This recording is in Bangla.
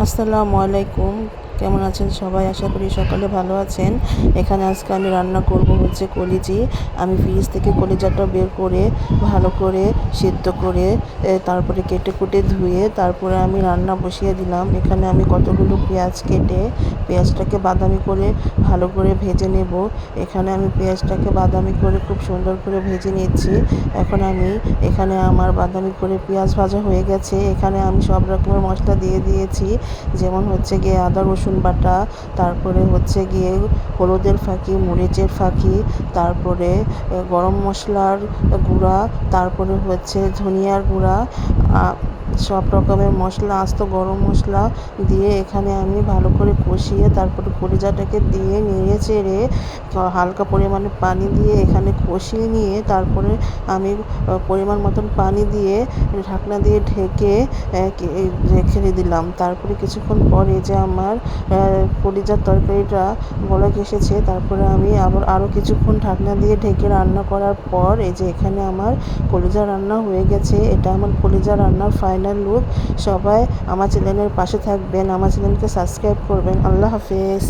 আসসালামু আলাইকুম। কেমন আছেন সবাই? আশা করি সকালে ভালো আছেন। এখানে আজকে আমি রান্না করব হচ্ছে কলিজি। আমি ফ্রিজ থেকে কলিজাটা বের করে ভালো করে সিদ্ধ করে তারপরে কেটে কুটে ধুয়ে তারপরে আমি রান্না বসিয়ে দিলাম। এখানে আমি কতগুলো পেঁয়াজ কেটে পেঁয়াজটাকে বাদামি করে ভালো করে ভেজে নেব। এখানে আমি পেঁয়াজটাকে বাদামি করে খুব সুন্দর করে ভেজে নিচ্ছি। এখন আমি এখানে আমার বাদামি করে পেঁয়াজ ভাজা হয়ে গেছে। এখানে আমি সব রকমের মশলা দিয়ে দিয়েছি, যেমন হচ্ছে গিয়ে আদা রসুন বাটা, তারপরে হচ্ছে গিয়ে হলুদের ফাঁকি, মরিচের ফাঁকি, তারপরে গরম মশলার গুঁড়া, তারপরে হচ্ছে ধনিয়ার গুঁড়া, সব রকমের মশলা, আস্ত গরম মশলা দিয়ে এখানে আমি ভালো করে কষিয়ে তারপরে কলিজাটাকে দিয়ে নেড়ে চেড়ে হালকা পরিমাণে পানি দিয়ে এখানে কষিয়ে নিয়ে তারপরে আমি পরিমাণ মতন পানি দিয়ে ঢাকনা দিয়ে ঢেকে রেখে দিলাম। তারপরে কিছুক্ষণ পরে যে আমার কলিজার তরকারিটা বলক এসেছে, তারপরে আমি আবার আরও কিছুক্ষণ ঢাকনা দিয়ে ঢেকে রান্না করার পর এই যে এখানে আমার কলিজা রান্না হয়ে গেছে। এটা আমার কলিজা রান্নার ফাইনাল লুক। সবাই আমার চ্যানেলের পাশে থাকবেন, আমার চ্যানেলকে সাবস্ক্রাইব করবেন। আল্লাহ হাফেজ।